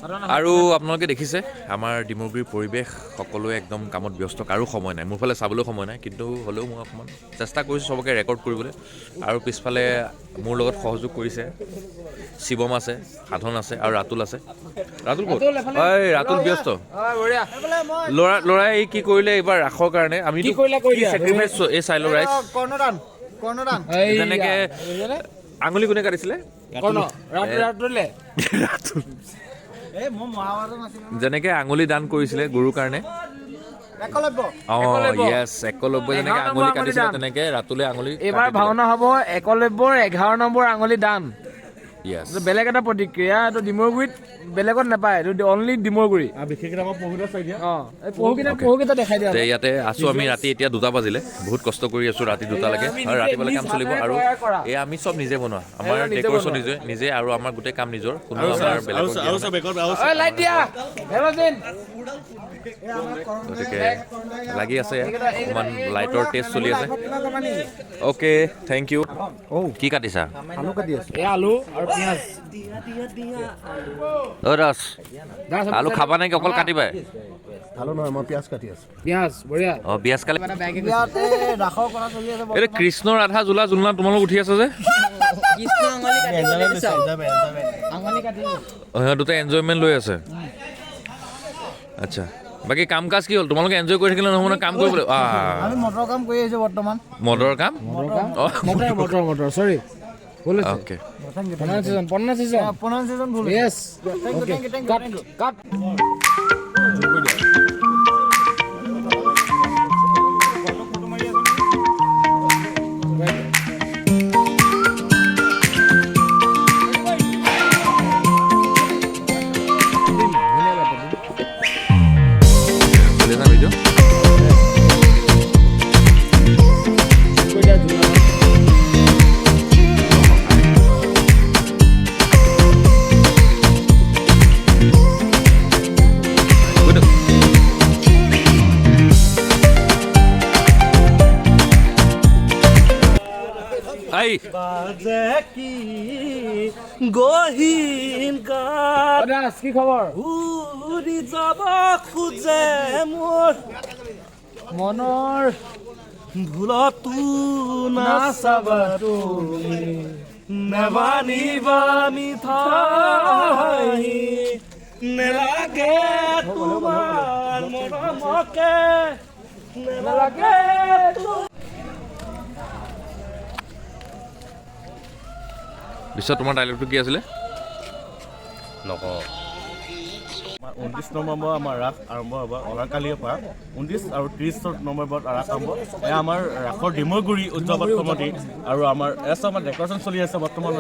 আৰু আপোনালোকে দেখিছে আমাৰ ডিমগুৰিৰ পৰিৱেশ সকলোৱে একদম কামত ব্যস্ত কাৰো সময় নাই মোৰ ফালে চাবলৈ সময় নাই কিন্তু হ'লেও মই অকণমান চেষ্টা কৰিছোঁ সবকে ৰেকৰ্ড কৰিবলৈ আৰু পিছফালে মোৰ লগত সহযোগ কৰিছে শিৱম আছে সাধন আছে আৰু ৰাতুল আছে ৰাতুল ক'ত ঐ ৰাতুল ব্যস্ত ল'ৰাই কি কৰিলে এইবাৰ ৰাসৰ কাৰণে আমি এই চাইলো ৰাইজ যেনেকে আঙুলি কোনে কাটিছিলে যেনেকে আঙুলি দান কৰিছিলে গুৰুৰ কাৰণে একলব্য যেনেকে আঙুলি কাটিছিলে তেনেকে ৰাতুলে আঙুলি এইবাৰ ভাওনা হ'ব একলব্যৰ 11 নম্বৰ আঙুলি দান বেলেগ এটা প্ৰতিক্ৰিয়া এইটো ডিমৰগুৰিত বেলেগত নাপায় এইটো অনলি ডিমৰগুৰি ইয়াতে আছো আমি ৰাতি এতিয়া 2টা বাজিলে বহুত কষ্ট কৰি আছো ৰাতি 2টালৈকে আৰু ৰাতিপুৱালে কাম চলিব আৰু এই আমি চব নিজে বনোৱা আমাৰ ডেকৰেশ্যন নিজে আৰু আমাৰ গোটেই কাম নিজৰ কোনো আমাৰ গতিকে লাগি আছে অকণমান লাইটৰ টেষ্ট চলি আছে অ'কে থেংক ইউ কি কাটিছা আলু আৰু পিঁয়াজ দাস আলু খাবা নেকি অকল কাটিবাই ভালো নহয় মই পিয়াজ কাটি আছো পিঁয়াজ বঢ়িয়া পিঁয়াজ কালি ইয়াতে ৰাসৰ কৰা চলি আছে এইটো কৃষ্ণ ৰাধা জোলনা তোমালোক উঠি আছে যে সিহঁত দুটা এনজয়মেণ্ট লৈ আছে আচ্ছা বাকী কাম কাজ কি হ'ল তোমালোকে এনজয় কৰি থাকিলে নহ'ব কাম কৰিবলৈ আমি মটৰ কাম কৰি আছো বৰ্তমান মদৰ কাম মটৰ সৰি অ'কে pronunciation ভুল yes cut গহীন গাত কি খবৰ উৰি যাব খোজে মোৰ মনৰ ভুলতো নাচাবা তুমি নেবানিবা মিঠাই নেলাগে তোমাৰ মৰমকে নেলাগে পিছত তোমাৰ ডাইলগটো কি আছিলে 29 নৱেম্বৰ আমাৰ ৰাস আৰম্ভ হ'ব অহাকালিৰ পৰা 29 আৰু 30 নৱেম্বৰত ৰাস আৰম্ভ এয়া আমাৰ ৰাসৰ ডিমৰগুৰি উৎসৱত কমিটি আৰু আমাৰ আমাৰ ডেকৰেশ্যন চলি আছে বৰ্তমান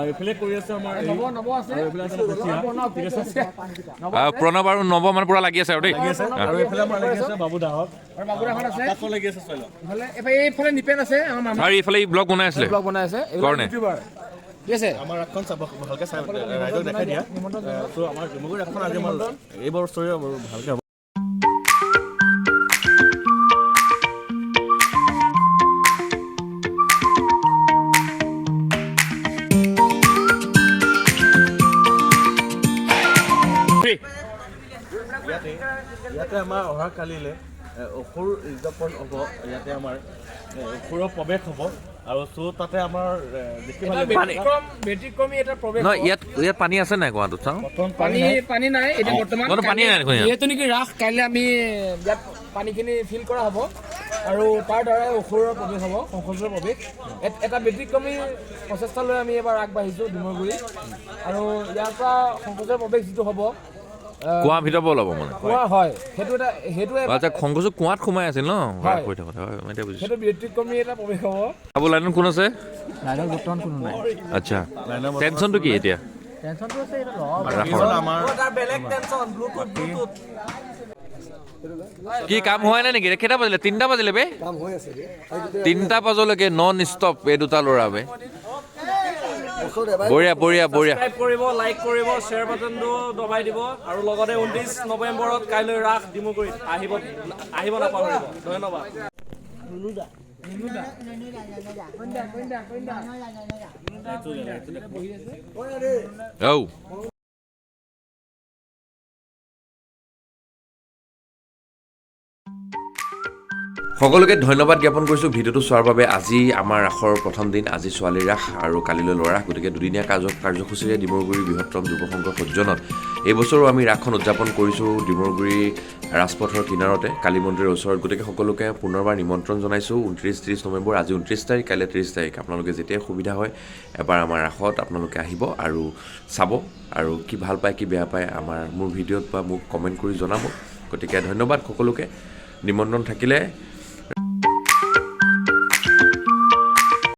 এইফালে কৰি আছে আমাৰ প্ৰণৱ আৰু নৱ মানে পুৰা লাগি আছে আৰু দেই আৰু এইফালে আমাৰ লাগি আছে বাবু দাহত লাগি আছে এইফালে নিপেন আছে আৰু এইফালে ব্লগ বনাই আছিলে কৰণে ঠিক আছে আমাৰ ৰাসখন চাব ভালকৈ চাই ৰাইজক দেখাই দিয়া তো আমাৰ ডিমৰগুৰি ৰাসখন আজি আমাৰ এইবাৰ ষ্টৰী ভালকৈ হ'ব ইয়াতে আমাৰ অহাকালিলৈ অসুৰ উদযাপন হ'ব ইয়াতে আমাৰ অসুৰৰ প্ৰৱেশ হ'ব আৰু তাতে আমাৰ ইয়াত পানী আছে নাই কোৱাটো চাওঁ পানী নাই এতিয়া বৰ্তমান পানী নাই যিহেতু নেকি ৰাস কাইলৈ আমি ইয়াত পানীখিনি ফিল কৰা হ'ব আৰু তাৰ দ্বাৰাই অসুৰৰ প্ৰৱেশ হ'ব সংসদৰ প্ৰৱেশ এটা ব্যতিক্ৰমী প্ৰচেষ্টা লৈ আমি এবাৰ আগবাঢ়িছোঁ ডিমৰগুৰি আৰু ইয়াৰ পৰা সংসদৰ প্ৰৱেশ যিটো হ'ব কুঁৱা ভিতৰৰ পৰা ওলাব মানে কুঁৱা হয় সেইটো খংকচু কুঁৱাত সোমাই আছিল ন সেইটো ব্যতিক্ৰমী এটা প্ৰৱেশ হ'ব চাব লাইনত কোন আছে লাইনত বৰ্তমান কোনো নাই আচ্ছা টেনচনটো কি এতিয়া টেনচনটো আছে এটা কি কাম হোৱা নাই নেকি কেইটা বাজিলে 3টা বাজিলে বে 3টা বজালৈকে নন ষ্টপ এই দুটা ল'ৰা বে বঢ়িয়া বঢ়িয়া বঢ়িয়া সাবস্ক্ৰাইব কৰিব লাইক কৰিব শ্বেয়াৰ বাটনটো দবাই দিব আৰু লগতে 29 নৱেম্বৰত কাইলৈ ৰাস ডিমৰগুৰিত আহিব নাপাহৰিব ধন্যবাদ ঔ সকলোকে ধন্যবাদ জ্ঞাপন কৰিছোঁ ভিডিঅ'টো চোৱাৰ বাবে। আজি আমাৰ ৰাসৰ প্ৰথম দিন, আজি ছোৱালীৰ ৰাস আৰু কালিলৈ ল'ৰা ৰাস, গতিকে দুদিনীয়া কাৰ্যসূচীৰে ডিমৰুগুৰি বৃহত্তম যুৱ সংঘৰ সজ্জনত এইবছৰো আমি ৰাসখন উদযাপন কৰিছোঁ ডিমৰুগুৰি ৰাজপথৰ কিনাৰতে কালী মন্দিৰৰ ওচৰত। গতিকে সকলোকে পুনৰবাৰ নিমন্ত্ৰণ জনাইছোঁ 29-30 নৱেম্বৰ, আজি 29 তাৰিখ, কাইলৈ 30 তাৰিখ। আপোনালোকে যেতিয়াই সুবিধা হয় এবাৰ আমাৰ ৰাসত আপোনালোকে আহিব আৰু চাব, আৰু কি ভাল পায় কি বেয়া পায় মোৰ ভিডিঅ'ত বা মোক কমেণ্ট কৰি জনাব। গতিকে ধন্যবাদ সকলোকে। নিমন্ত্ৰণ থাকিলে